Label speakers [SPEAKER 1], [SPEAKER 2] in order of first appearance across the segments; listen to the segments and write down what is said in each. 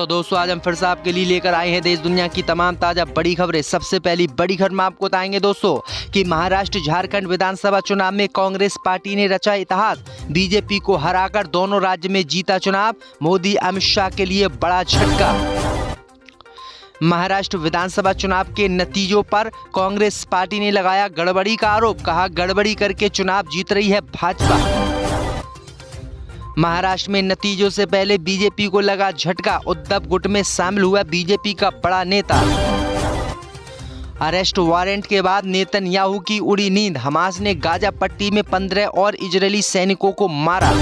[SPEAKER 1] तो दोस्तों आज हम फिर से आपके लिए लेकर आए हैं देश दुनिया की तमाम ताजा बड़ी खबरें। सबसे पहली बड़ी खबर में आपको बताएंगे दोस्तों कि महाराष्ट्र झारखंड विधानसभा चुनाव में कांग्रेस पार्टी ने रचा इतिहास, बीजेपी को हराकर दोनों राज्य में जीता चुनाव, मोदी अमित शाह के लिए बड़ा झटका। महाराष्ट्र विधानसभा चुनाव के नतीजों पर कांग्रेस पार्टी ने लगाया गड़बड़ी का आरोप, कहा गड़बड़ी करके चुनाव जीत रही है भाजपा। महाराष्ट्र में नतीजों से पहले बीजेपी को लगा झटका, उद्धव गुट में शामिल हुआ बीजेपी का बड़ा नेता। अरेस्ट वारंट के बाद नेतन्याहू की उड़ी नींद, हमास ने गाजा पट्टी में 15 और इजरायली सैनिकों को मारा।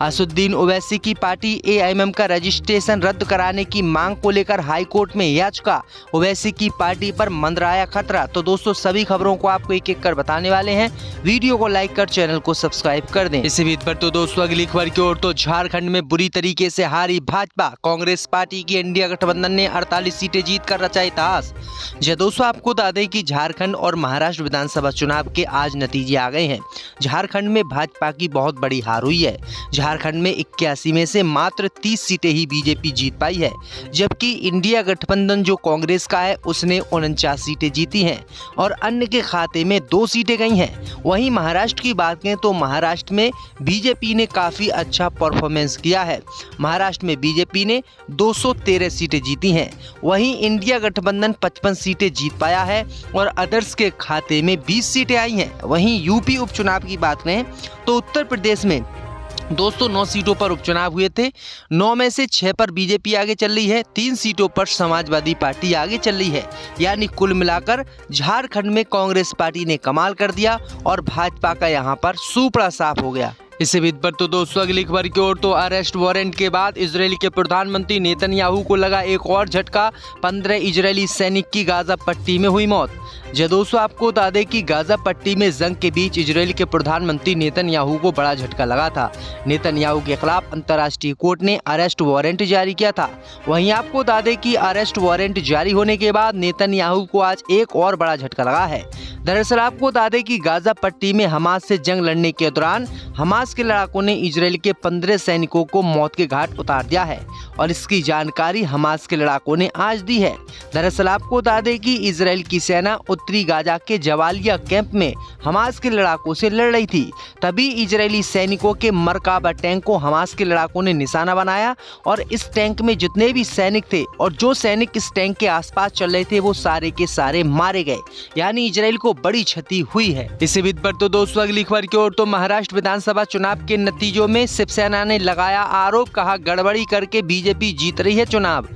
[SPEAKER 1] असदुद्दीन ओवैसी की पार्टी एआईएमएम का रजिस्ट्रेशन रद्द कराने की मांग को लेकर हाईकोर्ट में याचिका, ओवैसी की पार्टी पर मंडराया खतरा। तो दोस्तों सभी खबरों को आपको एक एक कर बताने वाले हैं, वीडियो को लाइक कर चैनल को सब्सक्राइब कर दें। इसी बीच पर तो दोस्तों अगली खबर की ओर, तो झारखंड में बुरी तरीके से हारी भाजपा, कांग्रेस पार्टी की इंडिया गठबंधन ने 48 सीटें जीत कर रचा इतिहास। जी दोस्तों आपको बता दें कि झारखंड और महाराष्ट्र विधानसभा चुनाव के आज नतीजे आ गए हैं। झारखंड में भाजपा की बहुत बड़ी हार हुई है। झारखंड में 81 में से मात्र 30 सीटें ही बीजेपी जीत पाई है, जबकि इंडिया गठबंधन जो कांग्रेस का है उसने 49 सीटें जीती हैं और अन्य के खाते में 2 सीटें गई हैं। वहीं महाराष्ट्र की बात करें तो महाराष्ट्र में बीजेपी ने काफ़ी अच्छा परफॉर्मेंस किया है। महाराष्ट्र में बीजेपी ने 213 सीटें जीती हैं, वहीं इंडिया गठबंधन 55 सीटें जीत पाया है और अदर्स के खाते में 20 सीटें आई हैं। वहीं यूपी उपचुनाव की बात करें तो उत्तर प्रदेश में दोस्तों 9 सीटों पर उपचुनाव हुए थे, 9 में से 6 पर बीजेपी आगे चल रही है, 3 सीटों पर समाजवादी पार्टी आगे चल रही है। यानी कुल मिलाकर झारखंड में कांग्रेस पार्टी ने कमाल कर दिया और भाजपा का यहां पर सूपड़ा साफ हो गया। इसी बीच पर तो दोस्तों अगली खबर की ओर, तो अरेस्ट वारंट के बाद इजरायल के प्रधानमंत्री नेतन्याहू को लगा एक और झटका, 15 इजरायली सैनिक की गाजा पट्टी में हुई मौत। जी दोस्तों आपको बता दें कि गाजा पट्टी में जंग के बीच इजरायल के प्रधानमंत्री नेतन्याहू को बड़ा झटका लगा था। नेतन्याहू के खिलाफ अंतर्राष्ट्रीय कोर्ट ने अरेस्ट वारंट जारी किया था। वहीं आपको बता दें कि अरेस्ट वारंट जारी होने के बाद नेतन्याहू को आज एक और बड़ा झटका लगा है। दरअसल आपको बता दें कि गाजा पट्टी में हमास से जंग लड़ने के दौरान हमास के लड़ाकों ने इजरायल के 15 सैनिकों को मौत के घाट उतार दिया है और इसकी जानकारी हमास के लड़ाकों ने आज दी है। दरअसल आपको बता दें कि इजरायल की सेना उत्तरी गाजा के जवालिया कैंप में हमास के लड़ाकों से लड़ रही थी। तभी इजरायली सैनिकों के मरकाबा टैंक को हमास के लड़ाकों ने निशाना बनाया और इस टैंक में जितने भी सैनिक थे और जो सैनिक इस टैंक के आसपास चल रहे थे वो सारे के सारे मारे गए। यानी इजरायल को बड़ी क्षति हुई है। इसी बीच पर तो दोस्तों अगली खबर की ओर, तो महाराष्ट्र विधानसभा चुनाव के नतीजों में शिवसेना ने लगाया आरोप, कहा गड़बड़ी करके बीजेपी जीत रही है चुनाव।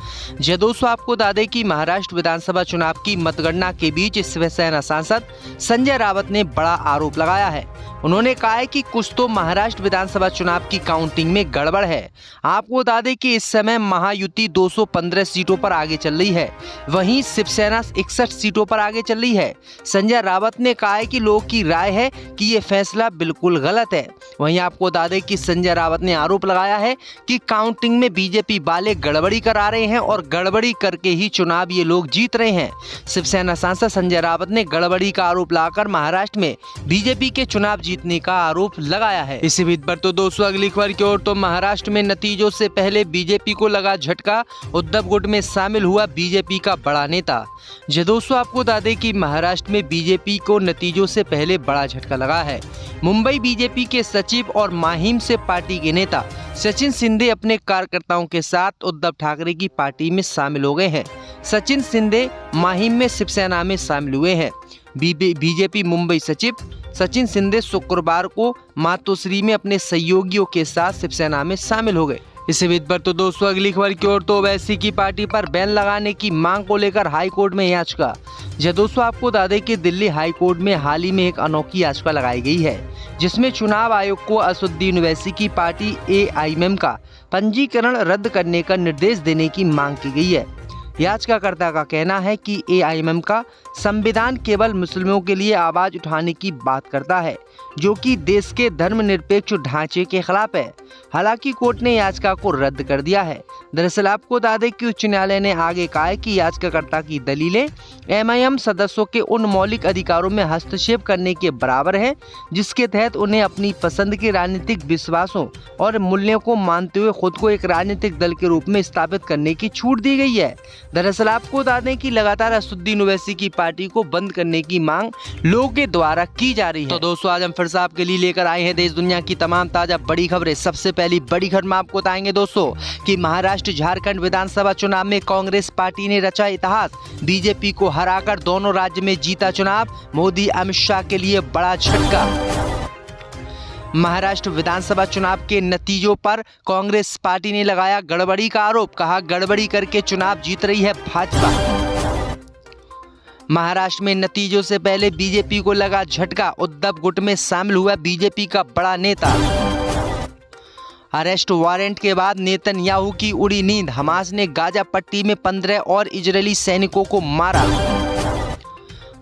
[SPEAKER 1] जी दोस्तों आपको बता दें कि महाराष्ट्र विधानसभा चुनाव की मतगणना के बीच शिवसेना सांसद संजय रावत ने बड़ा आरोप लगाया है। उन्होंने कहा है कि कुछ तो महाराष्ट्र विधानसभा चुनाव की काउंटिंग में गड़बड़ है। आपको बता दें कि इस समय महायुति 215 सीटों पर आगे चल रही है, वहीं शिवसेना 61 सीटों पर आगे चल रही है। संजय रावत ने कहा है कि लोगों की राय है कि ये फैसला बिल्कुल गलत है। वहीं आपको बता दें कि संजय रावत ने आरोप लगाया है कि काउंटिंग में बीजेपी वाले गड़बड़ी करा रहे हैं और गड़बड़ी करके ही चुनाव ये लोग जीत रहे हैं। शिवसेना सांसद संजय रावत ने गड़बड़ी का आरोप लगाकर महाराष्ट्र में बीजेपी के चुनाव जीतने का आरोप लगाया है। इसी बीच पर तो दोस्तों अगली खबर की ओर, तो महाराष्ट्र में नतीजों से पहले बीजेपी को लगा झटका, उद्धव गुट में शामिल हुआ बीजेपी का बड़ा नेता। जी दोस्तों आपको बता दें कि महाराष्ट्र में बीजेपी को नतीजों से पहले बड़ा झटका लगा है। मुंबई बीजेपी के सचिव और माहिम से पार्टी के नेता सचिन शिंदे अपने कार्यकर्ताओं के साथ उद्धव ठाकरे की पार्टी में शामिल हो गए हैं। सचिन शिंदे माहिम में शिवसेना में शामिल हुए हैं। बीजेपी मुंबई सचिव सचिन शिंदे शुक्रवार को मातोश्री में अपने सहयोगियों के साथ शिवसेना में शामिल हो गए। इसी बीच पर तो दोस्तों अगली खबर की ओर, तो ओवैसी की पार्टी पर बैन लगाने की मांग को लेकर हाई कोर्ट में याचिका। जी दोस्तों आपको बता दें कि दिल्ली हाई कोर्ट में हाल ही में एक अनोखी याचिका लगाई गई है, जिसमें चुनाव आयोग को असदुद्दीन ओवैसी की पार्टी एआईएमएम का पंजीकरण रद्द करने का निर्देश देने की मांग की गई है। याचिकाकर्ता का कहना है कि एआईएमएम का संविधान केवल मुस्लिमों के लिए आवाज उठाने की बात करता है, जो कि देश के धर्मनिरपेक्ष ढांचे के खिलाफ है। हालांकि कोर्ट ने याचिका को रद्द कर दिया है। दरअसल आपको बता दें कि उच्च न्यायालय ने आगे कहा है कि याचिकाकर्ता की दलीलें एमआईएम सदस्यों के उन मौलिक अधिकारों में हस्तक्षेप करने के बराबर है जिसके तहत उन्हें अपनी पसंद के राजनीतिक विश्वासों और मूल्यों को मानते हुए खुद को एक राजनीतिक दल के रूप में स्थापित करने की छूट दी गई है। दरअसल आपको बता दें कि लगातार असदुद्दीन ओवैसी की पार्टी को बंद करने की मांग लोगों के द्वारा की जा रही है। तो दोस्तों आज हम फिर से आपके लिए लेकर आए हैं देश दुनिया की तमाम ताजा बड़ी खबरें। सबसे पहली बड़ी खबर में आपको बताएंगे दोस्तों कि महाराष्ट्र झारखंड विधानसभा चुनाव में कांग्रेस पार्टी ने रचा इतिहास, बीजेपी को हराकर दोनों राज्य में जीता चुनाव, मोदी अमित शाह के लिए बड़ा झटका। महाराष्ट्र विधानसभा चुनाव के नतीजों पर कांग्रेस पार्टी ने लगाया गड़बड़ी का आरोप, कहा गड़बड़ी करके चुनाव जीत रही है भाजपा। महाराष्ट्र में नतीजों से पहले बीजेपी को लगा झटका, उद्धव गुट में शामिल हुआ बीजेपी का बड़ा नेता। अरेस्ट वारंट के बाद नेतन्याहू की उड़ी नींद, हमास ने गाजा पट्टी में 15 और इजरायली सैनिकों को मारा।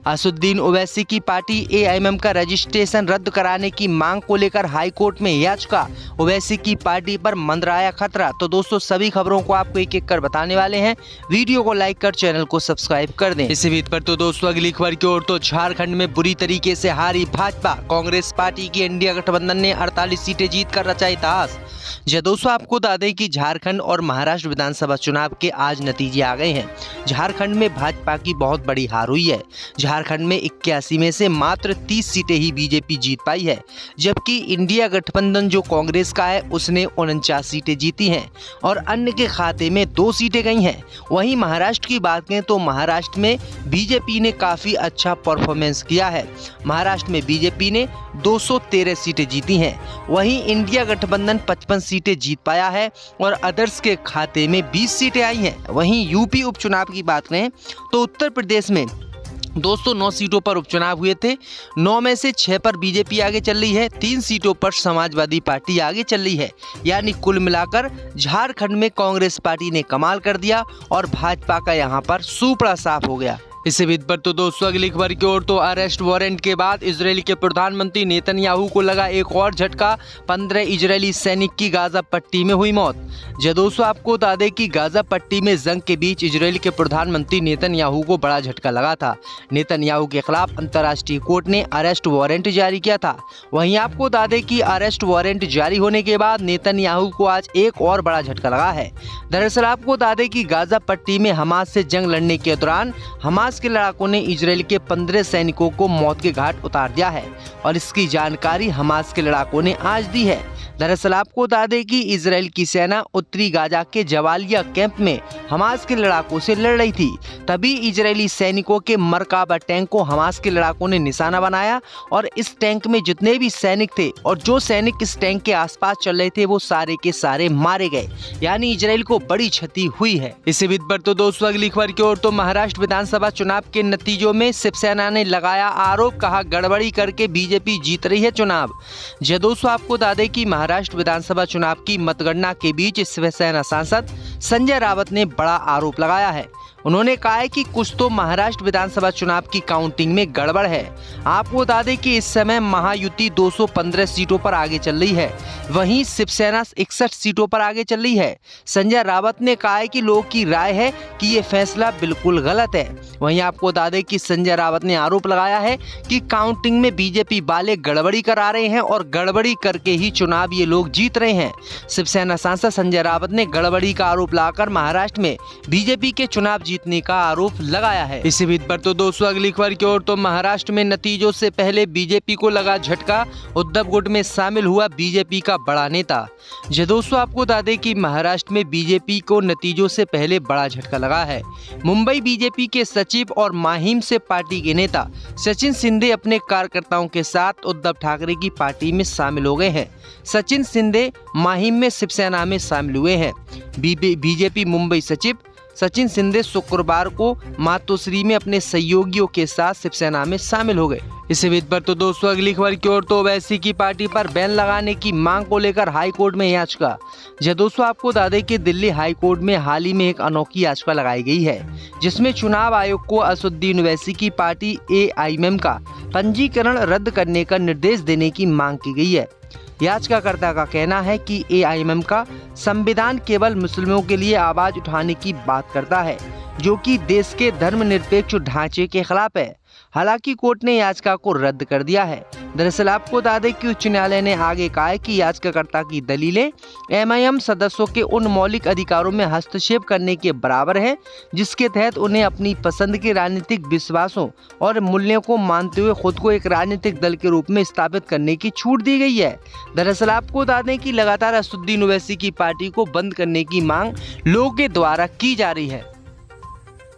[SPEAKER 1] असदुद्दीन ओवैसी की पार्टी एआईएमएम का रजिस्ट्रेशन रद्द कराने की मांग को लेकर हाईकोर्ट में याचिका, ओवैसी की पार्टी पर मंडराया खतरा। तो दोस्तों सभी खबरों को आपको एक एक कर बताने वाले हैं, वीडियो को लाइक कर चैनल को सब्सक्राइब कर दें। इसी बीच पर तो दोस्तों अगली खबर की ओर, तो झारखंड में बुरी तरीके से हारी भाजपा, कांग्रेस पार्टी की इंडिया गठबंधन ने 48 सीटें जीत कर रचा इतिहास। जी दोस्तों आपको बता दें कि झारखंड और महाराष्ट्र विधानसभा चुनाव के आज नतीजे आ गए हैं। झारखंड में भाजपा की बहुत बड़ी हार हुई है। झारखंड में 81 में से मात्र 30 सीटें ही बीजेपी जीत पाई है, जबकि इंडिया गठबंधन जो कांग्रेस का है उसने 49 सीटें जीती हैं और अन्य के खाते में 2 सीटें गई हैं। वहीं महाराष्ट्र की बात करें तो महाराष्ट्र में बीजेपी ने काफ़ी अच्छा परफॉर्मेंस किया है। महाराष्ट्र में बीजेपी ने 213 सीटें जीती हैं, वहीं इंडिया गठबंधन 55 सीटें जीत पाया है और अदर्स के खाते में 20 सीटें आई हैं। वहीं यूपी उपचुनाव की बात करें तो उत्तर प्रदेश में दोस्तों 9 सीटों पर उपचुनाव हुए थे, 9 में से 6 पर बीजेपी आगे चल रही है, 3 सीटों पर समाजवादी पार्टी आगे चल रही है। यानी कुल मिलाकर झारखंड में कांग्रेस पार्टी ने कमाल कर दिया और भाजपा का यहां पर सूपड़ा साफ हो गया। इसी बीच पर तो दोस्तों अगली खबर की ओर, तो अरेस्ट वारंट के बाद इजरायल के प्रधानमंत्री नेतन्याहू को लगा एक और झटका, 15 इजरायली सैनिक की गाजा पट्टी में हुई मौत। जी दोस्तों आपको बता दें कि गाजा पट्टी में जंग के बीच इजरायल के प्रधानमंत्री नेतन्याहू को बड़ा झटका लगा था। नेतन्याहू के खिलाफ अंतर्राष्ट्रीय कोर्ट ने अरेस्ट वारंट जारी किया था। वहीं आपको बता दें कि अरेस्ट वारंट जारी होने के बाद नेतन्याहू को आज एक और बड़ा झटका लगा है। दरअसल आपको बता दें कि गाजा पट्टी में हमास से जंग लड़ने के दौरान हमास के लड़ाकों ने इजरायल के 15 सैनिकों को मौत के घाट उतार दिया है और इसकी जानकारी हमास के लड़ाकों ने आज दी है। दरअसल आपको बता दें कि इजरायल की सेना उत्तरी गाजा के जवालिया कैंप में हमास के लड़ाकों से लड़ रही थी, तभी इजरायली सैनिकों के मरकाबा टैंक को हमास के लड़ाकों ने निशाना बनाया और इस टैंक में जितने भी सैनिक थे और जो सैनिक इस टैंक के आसपास चल रहे थे वो सारे के सारे मारे गए। यानी इजरायल को बड़ी क्षति हुई है। इसी बीच पर तो दोस्तों अगली खबर की ओर, तो महाराष्ट्र विधानसभा चुनाव के नतीजों में शिवसेना ने लगाया आरोप, कहा गड़बड़ी करके बीजेपी जीत रही है चुनाव। जी दोस्तों आपको बता दें कि महाराष्ट्र विधानसभा चुनाव की मतगणना के बीच शिवसेना सांसद संजय रावत ने बड़ा आरोप लगाया है। उन्होंने कहा है कि कुछ तो महाराष्ट्र विधानसभा चुनाव की काउंटिंग में गड़बड़ है। आपको बता दें कि इस समय महायुति 215 सीटों पर आगे चल रही है, वहीं शिवसेना 61 सीटों पर आगे चल रही है। संजय रावत ने कहा है कि लोगों की राय है कि ये फैसला बिल्कुल गलत है। वहीं आपको बता दें कि संजय रावत ने आरोप लगाया है कि काउंटिंग में बीजेपी वाले गड़बड़ी करा रहे हैं और गड़बड़ी करके ही चुनाव ये लोग जीत रहे हैं। शिवसेना सांसद संजय रावत ने गड़बड़ी का आरोप लगाकर महाराष्ट्र में बीजेपी के चुनाव जीतने का आरोप लगाया है। इसी बीच पर तो दोस्तों अगली खबर की ओर, तो महाराष्ट्र में नतीजों से पहले बीजेपी को लगा झटका, उद्धव गुट में शामिल हुआ बीजेपी का बड़ा नेता। जी दोस्तों आपको बता दें कि महाराष्ट्र में बीजेपी को नतीजों से पहले बड़ा झटका लगा है। मुंबई बीजेपी के सचिव और माहिम से पार्टी के नेता सचिन शिंदे अपने कार्यकर्ताओं के साथ उद्धव ठाकरे की पार्टी में शामिल हो गए हैं। सचिन शिंदे माहिम में शिवसेना में शामिल हुए हैं। बीजेपी मुंबई सचिव सचिन शिंदे शुक्रवार को मातोश्री में अपने सहयोगियों के साथ शिवसेना में शामिल हो गए। इसी बीच पर तो दोस्तों अगली खबर की ओर, तो ओवैसी की पार्टी पर बैन लगाने की मांग को लेकर हाई कोर्ट में याचिका। जी दोस्तों आपको बता दें कि दिल्ली हाई कोर्ट में हाल ही में एक अनोखी याचिका लगाई गई है, जिसमें चुनाव आयोग को असदुद्दीन ओवैसी की पार्टी एआईएमएम का पंजीकरण रद्द करने का निर्देश देने की मांग की गई है। याचिकाकर्ता का कहना है कि एआईएमएम का संविधान केवल मुस्लिमों के लिए आवाज उठाने की बात करता है, जो कि देश के धर्मनिरपेक्ष ढांचे के खिलाफ है। हालांकि कोर्ट ने याचिका को रद्द कर दिया है। दरअसल आपको बता दें कि उच्च न्यायालय ने आगे कहा है कि याचिकाकर्ता की दलीलें एमआईएम सदस्यों के उन मौलिक अधिकारों में हस्तक्षेप करने के बराबर है, जिसके तहत उन्हें अपनी पसंद के राजनीतिक विश्वासों और मूल्यों को मानते हुए खुद को एक राजनीतिक दल के रूप में स्थापित करने की छूट दी गई है। दरअसल आपको बता दें कि लगातार असदुद्दीन ओवैसी की पार्टी को बंद करने की मांग लोगों के द्वारा की जा रही है।